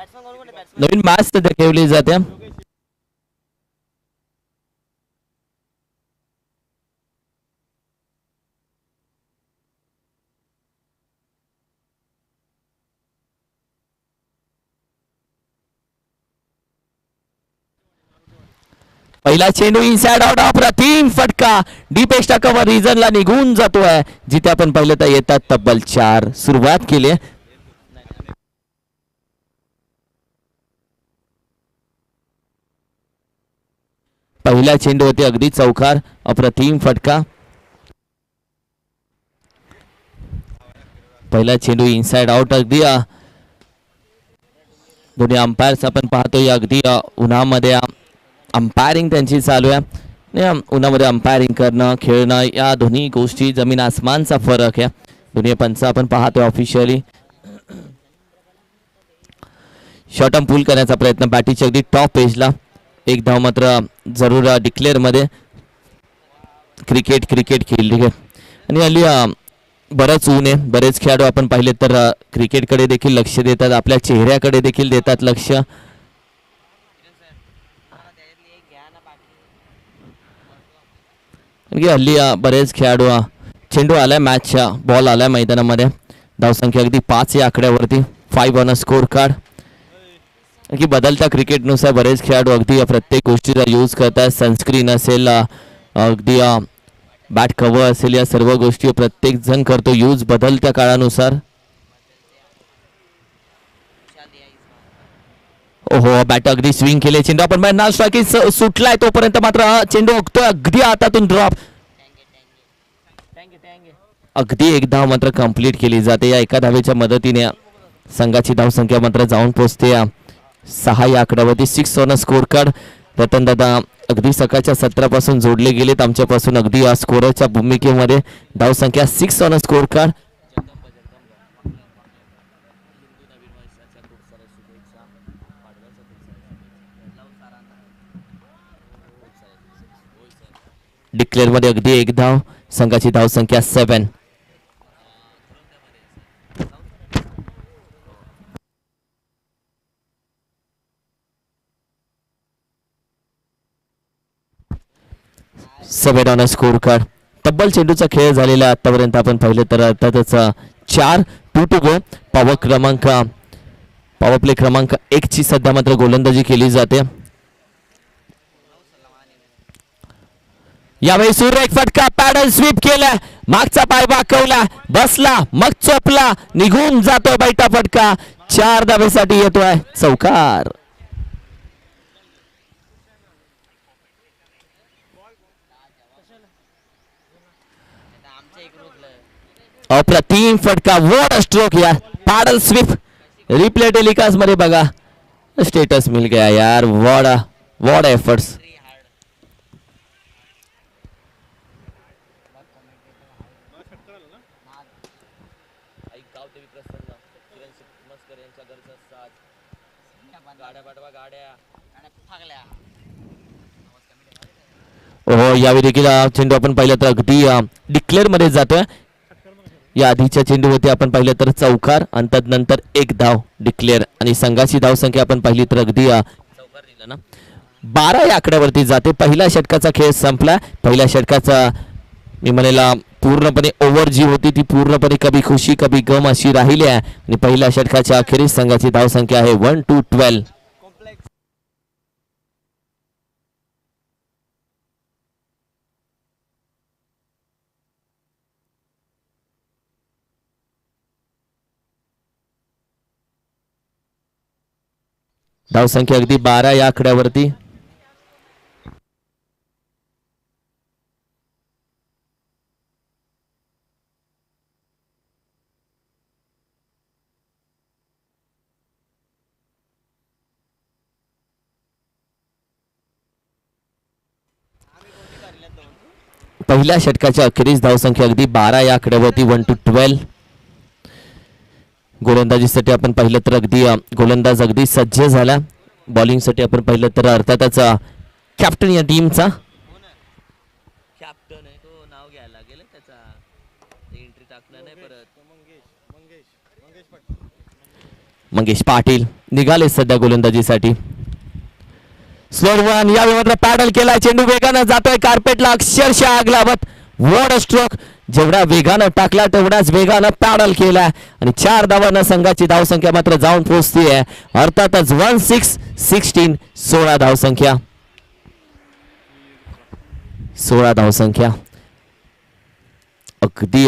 नवीन match सध्या खेळली जाते. पहिला चेंडू इनसाइड आउट अप्रतिम फटका डीप एक्स्ट्रा कव्हर रिजनला निघून जातोय, जिथे आपण पाहिलं तर येतात तब्बल 4. सुरुवात केली. पहिला चेंडू होते अगदी चौकार, अप्रतिम फटका. पहिला चेंडू इनसाइड आउट. अगदी दोन्ही अंपायर्स आपण पाहतोय अगदी उन्हामध्ये अंपायरिंग त्यांची चालू आहे. उन्हामध्ये अंपायरिंग करणं, खेळणं या दोन्ही गोष्टी जमीन आसमानचा फरक आहे. दोन्ही पंच आपण पाहतोय ऑफिशियली. शॉर्ट आर्म पूल करण्याचा प्रयत्न बॅटीच्या अगदी टॉप एजला. एक धाव मात्र जरूर डिक्लेअर मध्ये. क्रिकेट खेळली आहे आणि हल्ली बरंच ऊन आहे. बरेच खेळाडू आपण पाहिले तर क्रिकेटकडे देखील लक्ष देतात, आपल्या चेहऱ्याकडे देखील देतात लक्ष. हल्ली बरेच खेळाडू चेंडू आलाय, मॅचच्या बॉल आलाय मैदानामध्ये. धावसंख्या अगदी 5 या आकड्यावरती. 5 ऑन अ स्कोर कार्ड. की बदलत्या क्रिकेटनुसार बरेच खेळाडू अगदी प्रत्येक गोष्टीचा यूज करतात. सनस्क्रीन असेल, अगदी बॅट कव्हर असेल, या सर्व गोष्टी प्रत्येक जण करतो यूज बदलत्या काळानुसार. ओहो, बॅट अगदी स्विंग केले. चेंडू आपण स्ट्राइकिंग सुटलाय तोपर्यंत मात्र चेंडू उगतोय अगदी हातातून ड्रॉप. अगदी एक धाव मात्र कंप्लीट केली जाते. या एका धावेच्या मदतीने संघाची धावसंख्या मात्र जाऊन पोहोचते 6 या आकड्यावरती. 6 on a score card. Ratan दादा अगदी सकाळच्या सत्रापासून जोडले गेलेत आमच्यापासून अगदी या स्कोरच्या भूमिकेमध्ये. धावसंख्या 6 on a score card. Declare मध्ये अगदी एक धाव. संघाची धावसंख्या 7. सेवन ऑन अ स्कोर कार्ड. तब्बल चेंडूचा खेळ झालेला आतापर्यंत आपण पाहिलं तर अर्थातच 4 2 टू गो. पॉवर प्ले क्रमांक 1 ची सध्या मात्र गोलंदाजी केली जाते. यावेळी सुरेख फटका. पॅडल स्वीप केला, मागचा पाय वाकवला, बसला, मग चोपला, निघून जातोय बैठा फटका. 4 धावेसाठी येतोय चौकार. अप्रतिम फटका. वॉट स्ट्रोक यार. Paddle sweep. रिप्ले टेलिकास्ट मध्ये बघा. स्टेटस मिल गया यार. What efforts. हो, यावेळी देखील चेंडू आपण पाहिलं तर अगदी डिक्लेअर मध्ये जातोय. या आधीच्या चेंडूवरती आपण पाहिलं तर चौकार आणि तदनंतर एक धाव डिक्लेअर. आणि संघाची धावसंख्या आपण पाहिली तर अगदी चौकार दिला ना 12 या आकड्यावरती जाते. पहिल्या षटकाचा खेळ संपला. पहिल्या षटकाचा मी म्हणेला पूर्णपणे ओव्हर जी होती ती पूर्णपणे कभी खुशी कभी गम अशी राहिली आहे. आणि पहिल्या षटकाच्या अखेरीस संघाची धावसंख्या आहे 1-12. धावसंख्या अगदी 12 या आकड्यावरती. पहिल्या षटकाच्या अखेरीस धावसंख्या अगदी 12 या आकड्यावरती. 1-12. गोलंदाजीसाठी आपण पाहिलं तर अगदी गोलंदाज अगदी सज्ज झाला. बॉलिंगसाठी आपण पाहिलं तर अर्थातच कॅप्टन या टीमचा कॅप्टन आहे तो नाव घ्यायला लागेल त्याचा. एंट्री टाकलं नाही परत. मंगेश पाटील निघाले सध्या गोलंदाजीसाठी. स्लोअर वन यावेळी मात्र पॅडल केलाय, चेंडू वेगानं जातोय कार्पेटला, अक्षरशः आग लावत. वॉट अ स्ट्रोक, जेवढ्या वेगानं टाकला तेवढ्याच वेगानं पॅडल केलाय आणि 4 धावांना संघाची धावसंख्या मात्र जाऊन पोहोचतीये. अर्थातच 16 16 धावसंख्या, 16 धावसंख्या. अगदी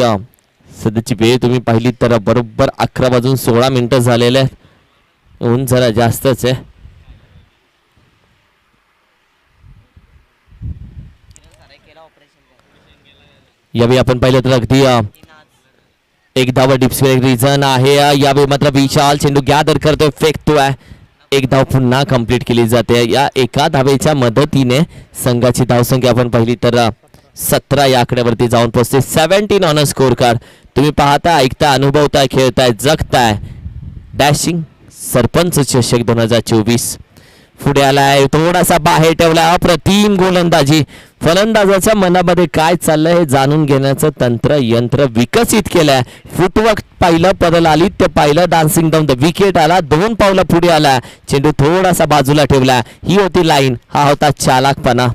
सध्याची वेळ तुम्ही पाहिली तर बरोबर 11:16 झालेले आहेत. ऊन जरा जास्तच आहे. यावेळी आपण पाहिलं तर अगदी एक धाव डिप्सवेल रिझन आहे. यावेळी मात्र विशाल चेंडू गॅदर करतोय, फेकतोय. एक धाव पुन्हा कंप्लीट केली जाते. या एका धावेच्या मदतीने संघाची धावसंख्या आपण पाहिली तर 17 या आकड्यावरती जाऊन पोहोचते. 17 ऑन अ स्कोर कार्ड. तुम्ही पाहता, ऐकता, अनुभवताय, खेळताय, जगताय डॅशिंग सरपंच चषक 2024. पुढे आलाय, थोडासा बाहेर ठेवलाय. अप्रतिम गोलंदाजी. फलंदाजाच्या मनामध्ये काय चाललंय हे जाणून घेण्याचं तंत्र यंत्र विकसित केलंय. फुटवर्क पाहिलं, पदल आली ते पाहिलं, डान्सिंग डाऊन द विकेट आला, 2 पावलं पुढे आला, चेंडू थोडासा बाजूला ठेवला. ही होती लाईन, हा होता चालाकपणा.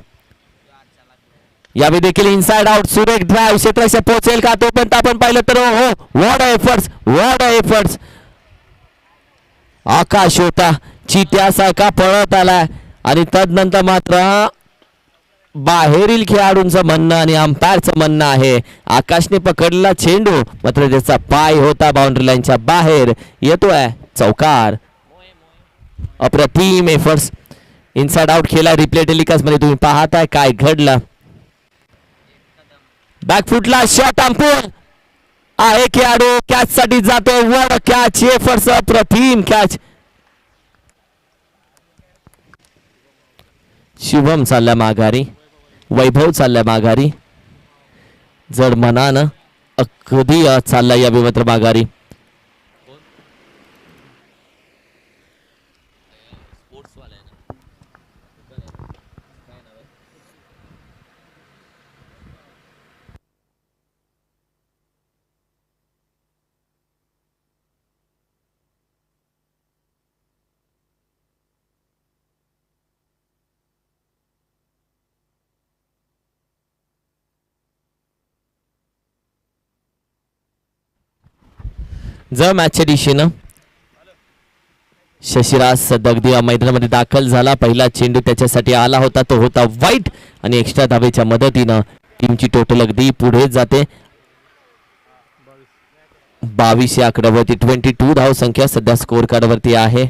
यावेळी देखील इनसाइड आउट, सुरेख ड्राइव्ह, क्षेत्राशी पोहोचेल का तोपर्यंत आपण पाहिलं तर हो, व्हॉट एफर्ट्स, व्हॉट एफर्ट्स. आकाश होता, चित्यासारखा पळत आलाय आणि तदनंतर मात्र बाहेरील खेळाडूंचं म्हणणं आणि अंपायरचं म्हणणं आहे आकाशने पकडला चेंडू, मात्र त्याचा पाय होता बाउंड्री लाईनच्या बाहेर. येतोय चौकार. अप्रतिम एफर्ट्स. इनसाइड आउट खेळला. रिप्ले टेलिकास्ट मध्ये तुम्ही पाहताय काय घडलं. बॅकफुटला शॉट अंपूर आहे, खेळाडू कॅच साठी जातोय. वर कॅच, एफर्ट्स, अप्रतिम कॅच. शुभम चालल्या माघारी, वैभव चालल्या माघारी, जड मनानं अगदी चालला या मात्र माघारी. जर मॅचच्या दिशेनं शशिराज सदगदी मैदानामध्ये दाखल झाला. पहिला चेंडू त्याच्यासाठी आला होता, तो होता वाईट आणि एक्स्ट्रा धावेच्या मदतीनं टीमची टोटल अगदी पुढे जाते. 22 या आकड्यावरती 22 धाव संख्या सध्या स्कोर कार्डवरती आहे.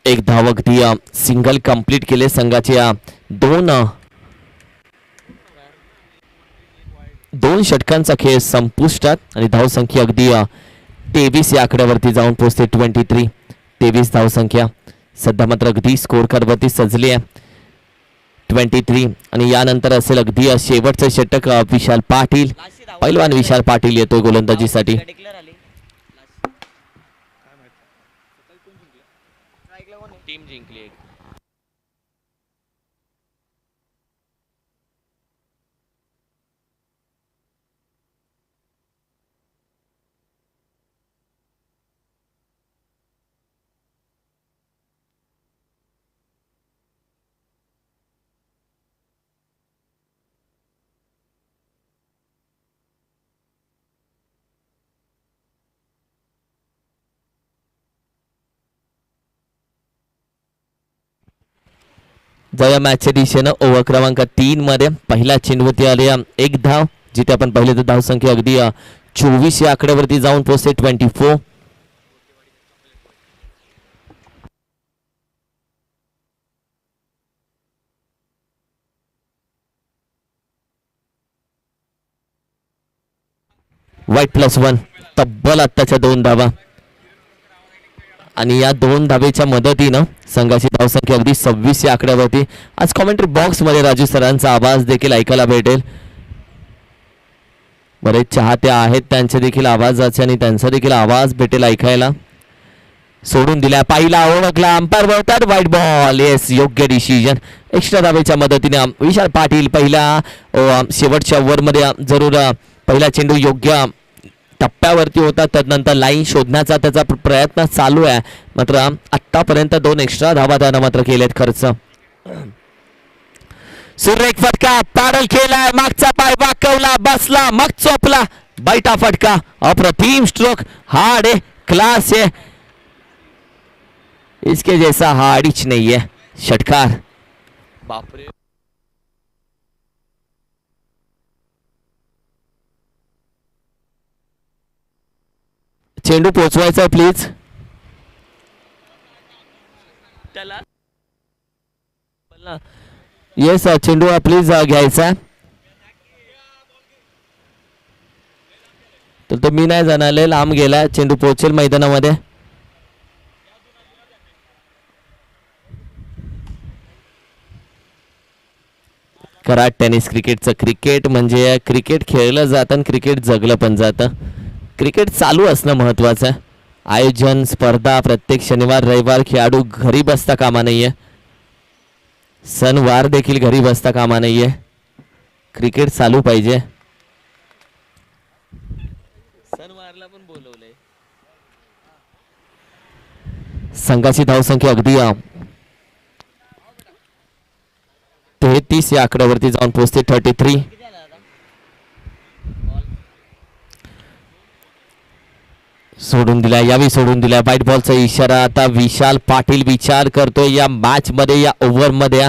एक धाव अगदी सिंगल कंप्लीट केले संघाचे. दोन षटकांचा खेळ संपुष्टात आणि धावसंख्या अगदी 23 या आकड्यावरती जाऊन पोहोचते. 23 धावसंख्या सध्या मात्र अगदी स्कोर कार्डवरती सजली आहे. 23 आणि यानंतर असेल अगदी शेवटचं षटक. विशाल पाटील, पैलवान विशाल पाटील येतोय गोलंदाजीसाठी. टीम जिंकली. जया मॅचच्या दिशेनं ओव्हर क्रमांक 3 मध्ये पहिला चेंडूवरती आले 1 धाव, जिथे आपण पाहिले तर धावसंख्या अगदी 24 या आकड्यावरती जाऊन पोहोचते. 24. वाईट +1 तब्बल आत्ताच्या 2 धावा आणि या 2 धावेच्या मदतीनं संघाची धावसंख्या अगदी 26 या आकड्यावरती. आज कॉमेंट्री बॉक्स मध्ये राजू सरांचा आवाज देखील ऐकायला भेटेल. बरेच चाहते आहेत त्यांचे देखील आवाजाचे आणि त्यांचा देखील आवाज भेटेल ऐकायला. सोडून दिला, पहिला ओळखला अंपायर बोलतात वाईट बॉल. येस, योग्य डिसिजन. एक्स्ट्रा धावेच्या मदतीने विशाल पाटील पहिल्या शेवटच्या ओव्हरमध्ये जरूर पहिला चेंडू योग्य टप्प्यावरती होता, त्यानंतर लाईन शोधण्याचा त्याचा प्रयत्न चालू आहे. मात्र आतापर्यंत 2 एक्स्ट्रा धावा त्यानं मात्र केलेत खर्च. सुरेख फटका, पॅडल केलाय, मागचा पाय वाकवला, बसला, मग चोपला, बैठा फटका. अप्रतिम स्ट्रोक, हार्ड है, क्लास है, इसके जैसा हार्ड नहीं है. षटकार. बापरे. चेंडू पोचवायचा प्लीज. येस, चेंडू प्लीज घ्यायचा. तर तो मी नाही जाणार, लांब गेला, चेंडू पोहोचेल मैदानामध्ये. कराड टेनिस क्रिकेटचं क्रिकेट म्हणजे क्रिकेट खेळलं जातं आणि क्रिकेट जगलं पण जातं. क्रिकेट चालू असणं महत्त्वाचं आहे. आयोजन स्पर्धा प्रत्येक शनिवार रविवार खेळाडू घरी बसता कामा नाहीये, सणवार देखील घरी बसता कामा नाहीये. क्रिकेट चालू पाहिजे. सणवारला पण बोलवलंय. संघाची धावसंख्या अगदी 33 या आकड्यावरती जाऊन पोहोचते. 33. सोडून दिला, यावी सोडून दिला, व्हाईट बॉलचा इशारा. आता विशाल पाटील विचार करतोय या मॅच मध्ये, या ओव्हर मध्ये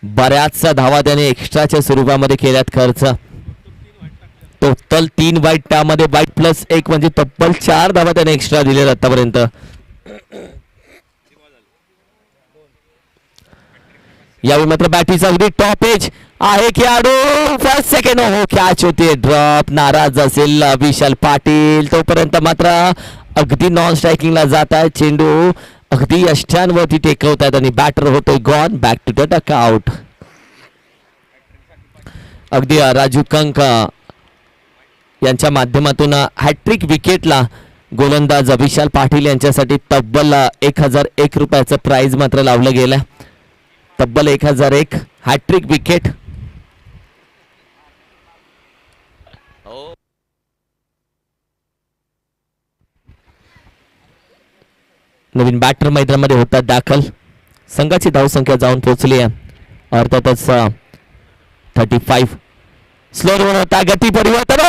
बऱ्याचशा धावा त्याने एक्स्ट्राच्या स्वरूपामध्ये केल्यात खर्च. टोटल 3 वाईट, त्यामध्ये वाईट प्लस 1 म्हणजे तब्बल 4 धावा त्याने एक्स्ट्रा दिले आतापर्यंत. यावेळी मात्र बॅटीचा अगदी टॉप एज आहे खेळाडू. फर्स्ट सेकंड हो, कॅच होते, ड्रॉप. नाराज असेल विशाल पाटील, तोपर्यंत मात्र अगदी नॉन स्ट्रायकिंगला जात आहे. चेंडू अगदी यष्ट्यांवरती टेकवतात आणि बॅटर होतोय gone. Back to the dugout. अगदी राजू कंक यांच्या माध्यमातून हॅट्रिक विकेटला गोलंदाज विशाल पाटील यांच्यासाठी तब्बल 1001 रुपयाचं प्राइज मात्र लावलं गेलं. तब्बल 1001 हॅट्रिक विकेट. नवीन बॅटर मैदानामध्ये होतात दाखल. संघाची धावसंख्या जाऊन पोहोचली आहे अर्थातच 35. स्लोर होता, गती परिवर्तन.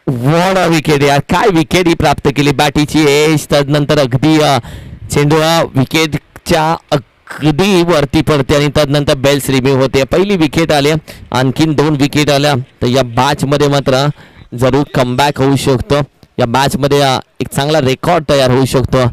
वॉट विकेट यार, काय विकेट ही प्राप्त केली बॅटीची एज. त्यानंतर अगदी चेंडू विकेटच्या अगदी वरती पडते आणि त्यानंतर बेल्स रिम्यू होते. पहिली विकेट आली, आणखीन 2 विकेट आल्या तर या मॅच मध्ये मात्र जरूर कमबॅक होऊ शकतो. या मॅच मध्ये एक चांगला रेकॉर्ड तयार होऊ शकतो.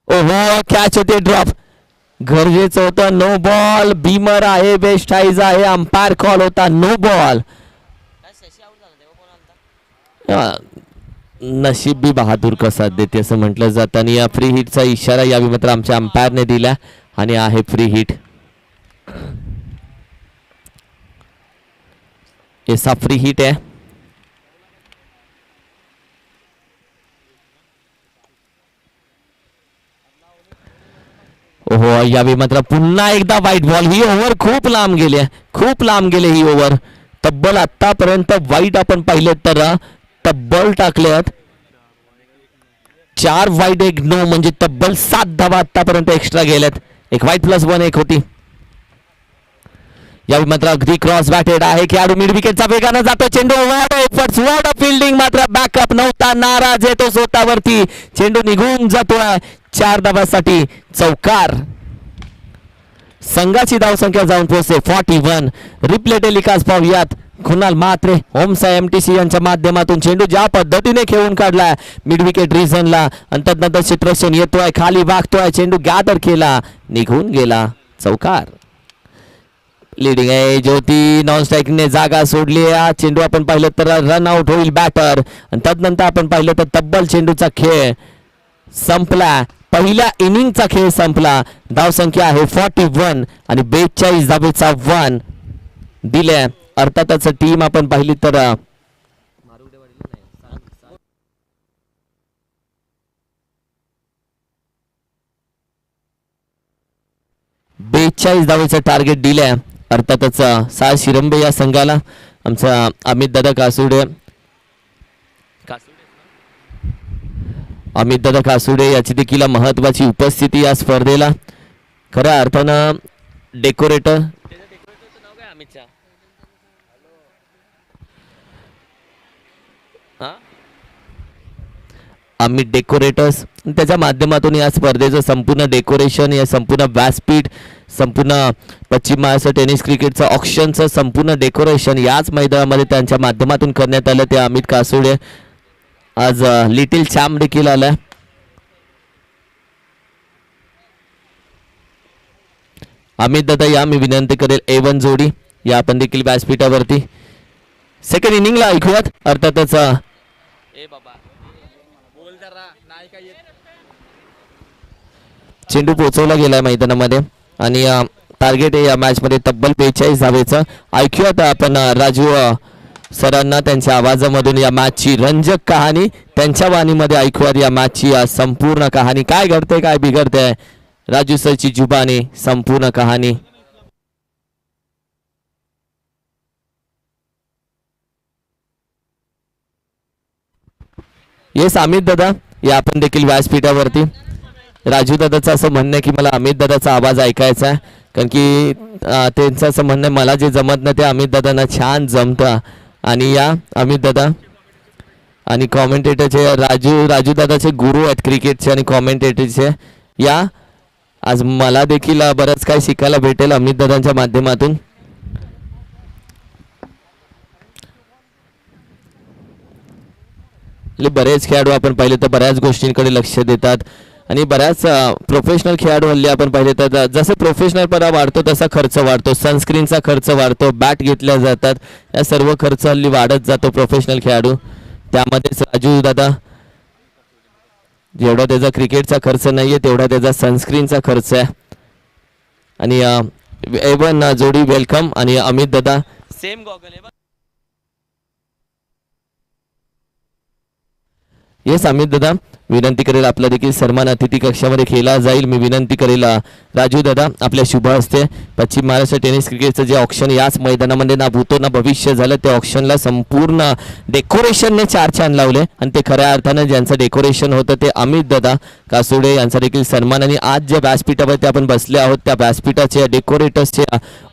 ओहो, कॅच होते, ड्रॉप. गरजेचं होतं. No ball. बीमर आहे, बेस्ट आईज आहे, अंपायर कॉल होता नो बॉल. नशीब बी बहादूर का साथ देते असं म्हटलं जातं. आणि या फ्री हिटचा इशारा यावेळी मात्र आमच्या अंपायरने दिला आणि आहे फ्री हिट. ऐसा फ्री हिट आहे. ओहो, यावेळी मात्र पुन्हा एकदा व्हाईट बॉल. ही ओव्हर खूप लांब गेली, खूप लांब गेले ही ओव्हर. तब्बल आतापर्यंत वाईट आपण पाहिले तर तब्बल टाकल्यात 4 वाईट 1 नो म्हणजे तब्बल 7 धावा आतापर्यंत एक्स्ट्रा गेल्यात. एक वाईट प्लस 1 एक होती. यावेळी मात्र अगदी क्रॉस बॅटेड आहे खेळाडू. मिड विकेटचा वेगानं जातो चेंडू. वॉट फिल्डिंग, मात्र बॅकअप नव्हता. नाराज येतो स्वतःवरती. चेंडू निघून जातोय 4 धावांसाठी. चौकार. संघाची धावसंख्या जाऊन पोहोचते 41. रिप्ले टेलिकास्ट पाहूयात. कुणाल म्हात्रे होमसा एमटीसी यांच्या माध्यमातून चेंडू ज्या पद्धतीने खेळून काढलाय मिड विकेट रिजनला. अंतर्नंतर क्षेत्ररक्षण येतोय, खाली वागतोय, चेंडू गॅदर केला, निघून गेला, चौकार. लीडिंग आहे ज्योती, नॉन स्ट्रायकिंगने जागा सोडली. चेंडू आपण पाहिलं तर रन आउट होईल बॅटर. आणि तदनंतर आपण पाहिलं तर तब्बल चेंडूचा खेळ संपला. पहिल्या इनिंगचा खेळ संपला. धावसंख्या आहे 41 आणि 42 धावेचा 1 दिले. अर्थातच टीम आपण पाहिली तर 42 धावेचं टार्गेट दिलंय. अर्थातच साल शिरंबे या संघाला आमचा अमित दादा कासुडे याची देखील महत्वाची उपस्थिती या स्पर्धेला. खऱ्या अर्थानं डेकोरेटर अमित डेकोरेटर्स त्याच्या माध्यमातून या स्पर्धेचं संपूर्ण डेकोरेशन, या संपूर्ण व्यासपीठ, संपूर्ण पश्चिम महाराष्ट्र टेनिस क्रिकेटचं ऑक्शनचं संपूर्ण डेकोरेशन याच मैदानामध्ये त्यांच्या माध्यमातून करण्यात आलं. ते अमित कासोडे आज लिटिल चॅम्प देखील आलाय. अमित दादा या मी विनंती करेल A1 जोडी या आपण देखील व्यासपीठावरती सेकंड इनिंगला ऐकूयात. अर्थातच चेंडू पोहोचवला गेलाय मैदानामध्ये आणि टार्गेट आहे या मॅच मध्ये तब्बल 42 धावेचं. ऐकूयात आपण राजू सरांना त्यांच्या आवाजामधून या मॅचची रंजक कहाणी, त्यांच्या वाणीमध्ये ऐकूयात या मॅचची संपूर्ण कहाणी. काय घडतंय, काय बिघडतंय, राजू सरची जुबानी संपूर्ण कहाणी. येस अमित दादा या आपण देखील व्यासपीठावरती. राजू दादाचं असं म्हणणं आहे की मला अमित दादाचा आवाज ऐकायचा आहे, कारण की त्यांचं असं म्हणणं आहे मला जे जमत नाही ते अमित दादांना छान जमतं. आणि या अमित दादा आणि कॉमेंटेटरचे राजू दादाचे गुरु आहेत क्रिकेटचे आणि कॉमेंटेटरचे. या आज मला देखील बरंच काही शिकायला भेटेल अमित दादांच्या माध्यमातून. बरेच खेळाडू आपण पाहिले तर बऱ्याच गोष्टींकडे लक्ष देतात आणि बऱ्याच प्रोफेशनल खेळाडू हल्ली आपण पाहिले तर जसं प्रोफेशनल परा वाढतो तसा खर्च वाढतो, सनस्क्रीनचा खर्च वाढतो, बॅट घेतल्या जातात, या सर्व खर्च हल्ली वाढत जातो प्रोफेशनल खेळाडू. त्यामध्येच राजू दादा जेवढा त्याचा क्रिकेटचा खर्च नाही आहे तेवढा त्याचा सनस्क्रीनचा खर्च आहे. आणि A1 जोडी वेलकम. आणि अमित दादा सेम गॉगल आहे. येस अमित दादा विनंती करेल आपला देखील सन्मान अतिथी कक्षामध्ये केला जाईल. मी विनंती करेल राजू दादा आपल्या शुभ हस्ते पश्चिम महाराष्ट्र टेनिस क्रिकेटचं जे ऑक्शन याच मैदानामध्ये ना भूतो ना भविष्य झालं त्या ऑक्शनला संपूर्ण डेकोरेशनने 4 चांद लावले आणि ते खऱ्या अर्थानं ज्यांचं डेकोरेशन होतं ते अमित दादा कासोडे यांचा देखील सन्मान. आणि आज ज्या व्यासपीठावरती आपण बसले आहोत त्या व्यासपीठाचे डेकोरेटर्सचे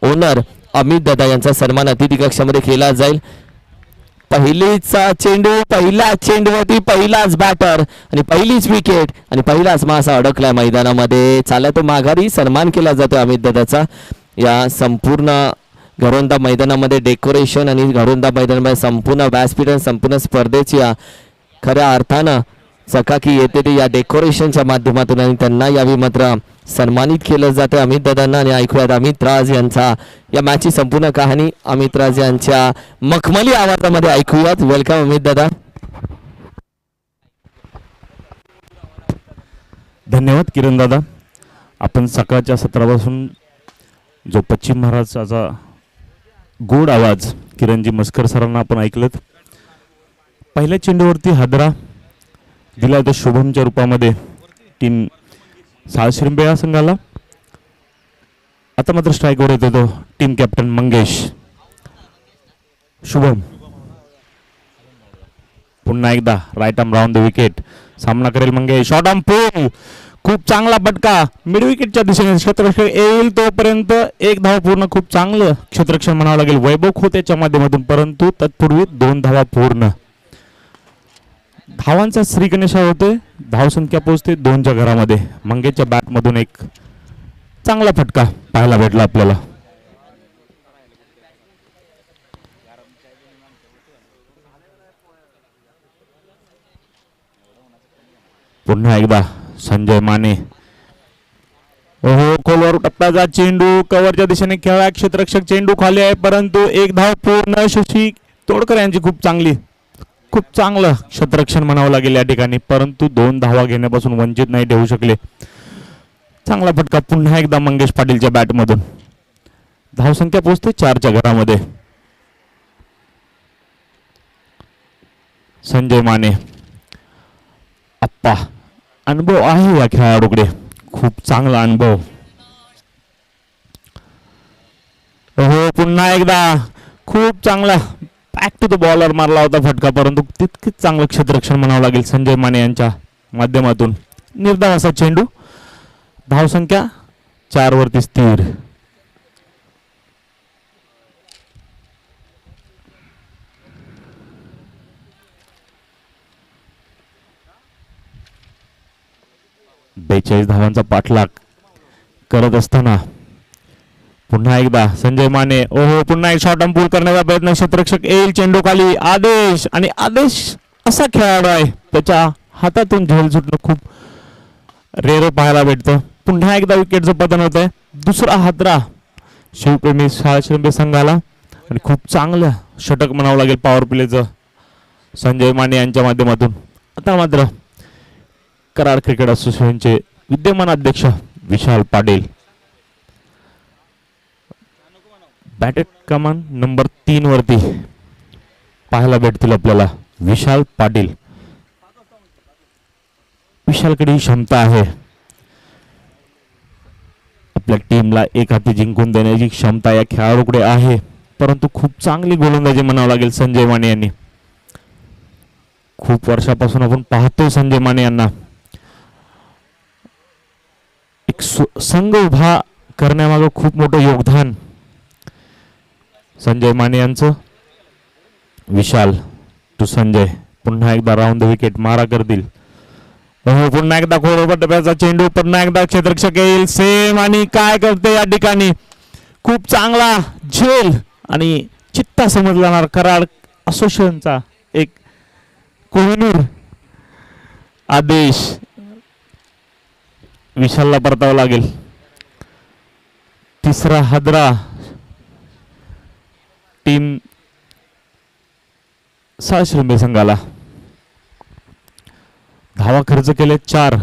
ओनर अमित दादा यांचा सन्मान अतिथी कक्षामध्ये केला जाईल. पहिलीचा चेंडू, पहिल्या चेंडूवरती पहिलाच बॅटर आणि पहिलीच विकेट आणि पहिलाच मासा अडकलाय मैदानामध्ये. चाला तो माघारी सन्मान केला जातो अमित दादाचा. या संपूर्ण घरोंदा मैदानामध्ये डेकोरेशन आणि घरोंदा मैदानामध्ये संपूर्ण व्यासपीठ आणि संपूर्ण स्पर्धेची खऱ्या अर्थानं चकाकी येते ते या डेकोरेशनच्या माध्यमातून आणि त्यांना यावी मात्र सन्मानित केलं जातं अमित दादांना. आणि ऐकूयात अमित राज यांचा या मॅचची संपूर्ण कहाणी अमित राज यांच्या मखमली आवाजामध्ये ऐकूयात. वेलकम अमित दादा. धन्यवाद किरण दादा. आपण सकाळच्या सत्रापासून जो पश्चिम महाराष्ट्राचा गोड आवाज किरणजी मस्कर सरांना आपण ऐकलत. पहिल्या चेंडूवरती हादरा दिला तो शुभमच्या रूपामध्ये टीम साळशिरंबे या संघाला. आता मात्र स्ट्राईकवर येतो तो टीम कॅप्टन मंगेश. शुभम पुन्हा एकदा right arm round the wicket सामना करेल मंगेश. शॉर्ट आर्म पुल खूप चांगला फटका मिड विकेटच्या दिशेने क्षेत्ररक्षण येईल तोपर्यंत 1 धाव पूर्ण. खूप चांगलं क्षेत्ररक्षण म्हणावं लागेल वैभव खोतेच्या माध्यमातून, परंतु तत्पूर्वी 2 धावा पूर्ण. धावांचा श्रीगणेशा होते, धावसंख्या पोहोचते 2च्या घरामध्ये. मंगेशच्या बॅटमधून एक चांगला फटका पाहायला भेटला आपल्याला. पुन्हा एकदा संजय माने. ओहो, खोलवर टप्प्याचा चेंडू कव्हरच्या दिशेने खेळा. क्षेत्ररक्षक चेंडू खाली आहे, परंतु एक धाव पूर्ण. शशी तोडकर यांची खूप चांगलं क्षेत्ररक्षण म्हणावं लागेल या ठिकाणी, परंतु 2 धावा घेण्यापासून वंचित नाही ठेवू शकले. चांगला फटका पुन्हा एकदा मंगेश पाटीलच्या बॅटमधून. धावसंख्या पोहोचते 4च्या घरामध्ये. संजय माने. आप्पा, अनुभव आहे या खेळाडूकडे, खूप चांगला अनुभव. हो, पुन्हा एकदा खूप चांगला बॅक टू द बॉलर मारला होता फटका, परंतु तितकेच चांगलं क्षेत्ररक्षण म्हणावं लागेल संजय माने यांच्या माध्यमातून. निर्धाव असा चेंडू. धावसंख्या 4 वरती स्थिर. बेचाळीस धावांचा पाठलाग करत असताना पुन्हा एकदा संजय माने. ओहो, पुन्हा एक शॉर्ट पूल करण्याचा प्रयत्न. क्षेत्ररक्षक येईल, चेंडू खाली. आदेश, आणि आदेश असा खेळाडू आहे त्याच्या हातातून झेल सुटणं खूप रेअर पाहायला भेटतं. पुन्हा एकदा विकेटचं पतन होत आहे. दुसरा हादरा शिवप्रेमी शाळा संघाला, आणि खूप चांगलं षटक म्हणावं लागेल पॉवर प्लेचं संजय माने यांच्या माध्यमातून. आता मात्र कराड क्रिकेट असोसिएशनचे विद्यमान अध्यक्ष विशाल पाटील. बॅटेड कमान नंबर 3 वरती पाहायला भेटतील आपल्याला विशाल पाटील. विशालकडे ही क्षमता आहे, आपल्या टीमला एक हाती जिंकून देण्याची क्षमता या खेळाडूकडे आहे, परंतु खूप चांगली गोलंदाजी म्हणावं लागेल संजय माने यांनी. खूप वर्षापासून आपण पाहतो संजय माने यांना. एक संघ उभा करण्यामागे खूप मोठं योगदान संजय माने यांचं. विशाल टू संजय. पुन्हा एकदा राऊंड द विकेट मारा करतील. पुन्हा एकदा खोलवर टप्प्याचा चेंडू. पुन्हा एकदा क्षेत्ररक्षक येईल सेम, आणि काय करते या ठिकाणी. खूप चांगला झेल आणि चित्ता समजला जाणार कराड असोसिएशनचा एक कोहिनूर. आदेश विशालला परतावं लागेल. तिसरा हादरा टीम शाळा संघाला. धावा खर्च केले 4,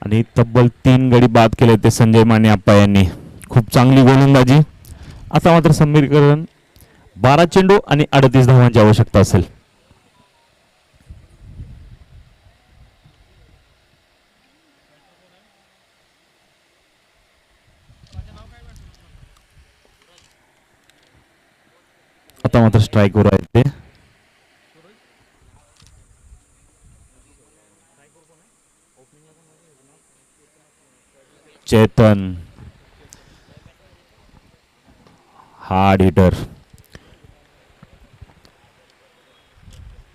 आणि तब्बल 3 गडी बाद केले ते संजय माने आप्पा यांनी. खूप चांगली गोलंदाजी. आता मात्र समीकरण 12 चेंडू आणि 38 धावांची आवश्यकता असेल. आता मात्र स्ट्राईकवर आहेत ते. Chetan hard hitter.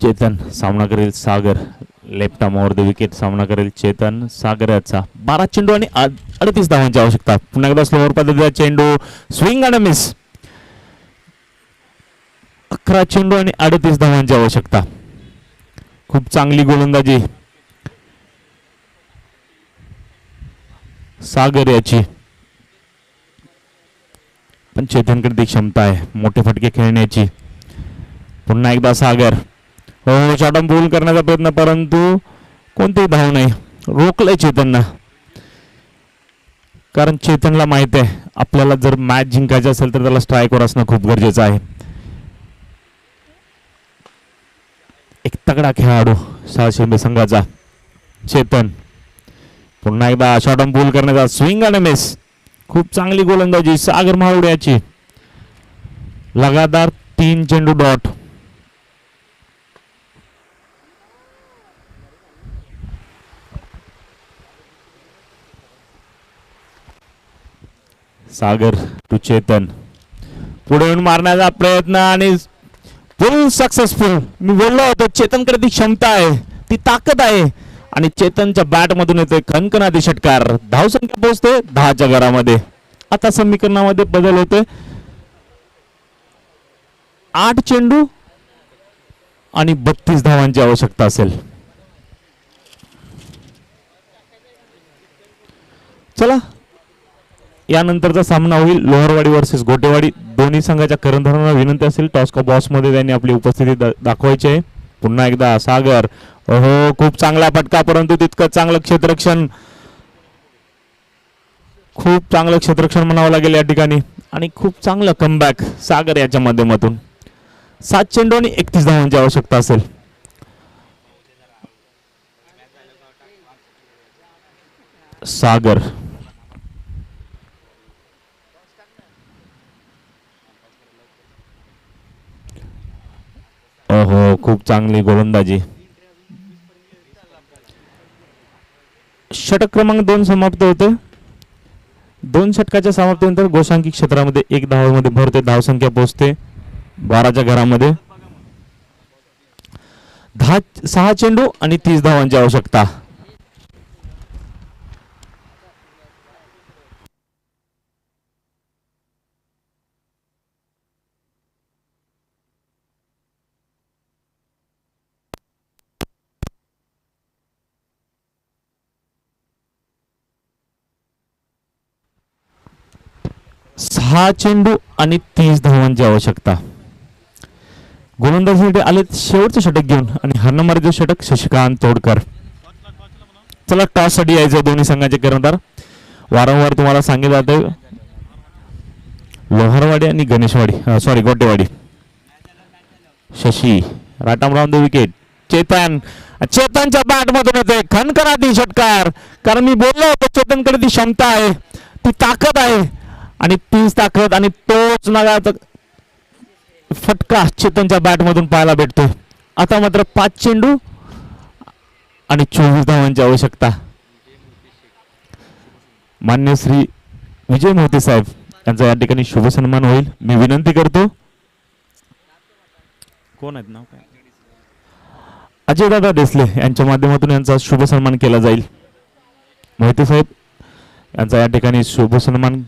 चेतन सामना करेल Sagar. Left arm over the wicket सामना करेल चेतन सागर याचा. 12 चेंडू आणि 38 धावांची आवश्यकता. पुन्हा एकदा स्लोअर पद्धतीचा चेंडू. स्विंग आणि मिस. 11 चेंडू आणि 38 धावांची आवश्यकता. खूप चांगली गोलंदाजी सागर याची, पण चेतनकडे ती क्षमता आहे मोठे फटके खेळण्याची. पुन्हा एकदा सागर. हो, शॉर्ट पूल करण्याचा प्रयत्न, परंतु कोणतेही धाव नाही. रोखलंय चेतनना, कारण चेतनला माहित आहे आपल्याला जर मॅच जिंकायची असेल तर त्याला स्ट्राईकवर असणं खूप गरजेचं आहे. एक तगडा खेळाडू शाळा संघाचा चेतन. पुन्हा एकदा शॉर्ट पूल करण्याचा. स्विंग आणि मिस. खूप चांगली गोलंदाजी सागर मावड्याची. लगातार 3 चेंडू डॉट. Sagar to Chetan. पुढे येऊन मारण्याचा प्रयत्न आणि फुल सक्सेसफुल. मी बोललो होतो चेतनकडे ती क्षमता आहे, ती ताकद आहे, आणि चेतनच्या बॅट मधून येतोय खणखणाती षटकार. धावसंख्या पोहोचते 10च्या घरामध्ये. आता समीकरणामध्ये बदल होतोय. 8 चेंडू आणि 32 धावांची आवश्यकता असेल. चला यानंतरचा सामना होईल लोहरवाडी वर्सेस गोटेवाडी. दोन्ही संघाच्या कर्णधारांना विनंती असेल टॉस का बॉस मध्ये त्यांनी आपली उपस्थिती दाखवायची आहे. पुन्हा एकदा सागर. ओहो खूप चांगला फटका परंतु तितकं चांगलं क्षेत्ररक्षण. खूप चांगलं क्षेत्ररक्षण म्हणावं लागेल या ठिकाणी आणि खूप चांगलं कमबॅक सागर याच्या माध्यमातून. 7 चेंडू आणि 31 धावांची आवश्यकता असेल. सागर ओहो खूप चांगली गोलंदाजी. षटक क्रमांक 2 समाप्त होते. 2 षटकाच्या समाप्तीनंतर गोसांकी क्षेत्रामध्ये 1 धावामध्ये भरते. धावसंख्या पोहोचते 12च्या घरामध्ये. 6 चेंडू आणि 30 धावांची आवश्यकता. सहा चेंडू आणि 30 धावांची आवश्यकता. गोलंदाजीसाठी आलेत शेवटचे षटक घेऊन आणि हरणामारीचे षटक शशिकांत तोडकर. चला टॉस साठी यायचं दोन्ही संघाचे कर्णधार. वारंवार तुम्हाला सांगितलं जाते लोहरवाडी आणि Ganeshwadi sorry Gotewadi. Shashi Ratam round the wicket. चेतनच्या बॅट मधून येते खणखणाती षटकार. कारण मी बोललो होतो चेतनकडे ती क्षमता आहे ती ताकद आहे आणि तीच ताकद आणि तोच नगा फटका चेतनच्या बॅट मधून पाहायला भेटतोय. आता मात्र 5 चेंडू आणि 24 धावांची आवश्यकता. मान्य श्री विजय मोहिते साहेब यांचा या ठिकाणी शुभ सन्मान होईल. मी विनंती करतो. कोण आहेत नाव काय? अजयदादा देसले यांच्या माध्यमातून यांचा शुभ सन्मान केला जाईल. मोहिते साहेब यांचा या ठिकाणी शुभ सन्मान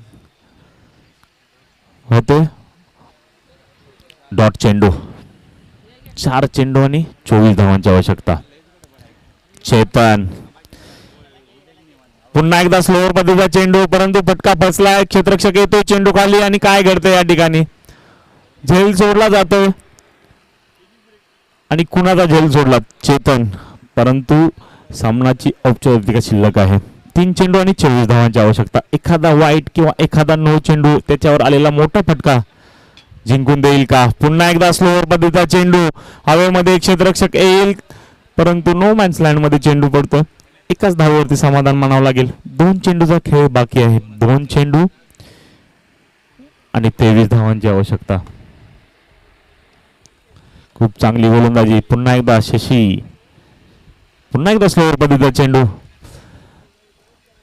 होते. डॉट चेंडू. 4 चेंडू आणि 24 धावांची आवश्यकता. चेतन पुन्हा एकदा स्लोअर पद्धतीचा चेंडू परंतु फटका फसलाय. क्षेत्ररक्षक येतो चेंडू खाली आणि काय घडतंय या ठिकाणी. झेल सोडला जातोय आणि कुणाचा झेल सोडला? चेतन. परंतु सामनाची औपचारिकता शिल्लक आहे. 3 चेंडू आणि 24 धावांची आवश्यकता. एखादा वाईट किंवा एखादा नो चेंडू त्याच्यावर आलेला मोठा फटका जिंकून देईल का? पुन्हा एकदा स्लोअर पद्धतीचा चेंडू हवेमध्ये क्षेत्ररक्षक येईल परंतु नो मॅन्स लँड मध्ये चेंडू पडतो. एकाच धावेवरती समाधान मानावं लागेल. 2 चेंडूचा खेळ बाकी आहे. 2 चेंडू आणि 23 धावांची आवश्यकता. खूप चांगली गोलंदाजी. पुन्हा एकदा शशी. पुन्हा एकदा स्लोअर पद्धतीचा चेंडू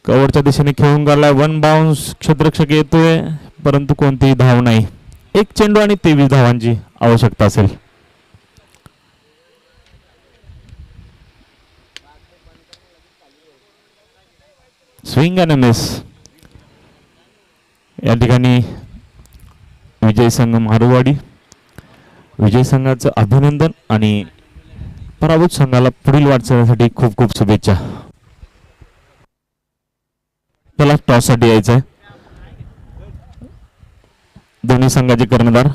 कव्हरच्या दिशेने खेळून गेलाय. 1 बाउन्स. क्षेत्ररक्षक येतोय परंतु कोणतीही धाव नाही. 1 चेंडू आणि 23 धावांची आवश्यकता असेल. Swing and miss. या ठिकाणी विजय संघ मारुवाडी विजय संघाचं अभिनंदन आणि पराभूत संघाला पुढील वाटचालीसाठी खूप खूप शुभेच्छा. त्याला टॉस साठी यायचंय. दोन्ही संघाचे कर्णधार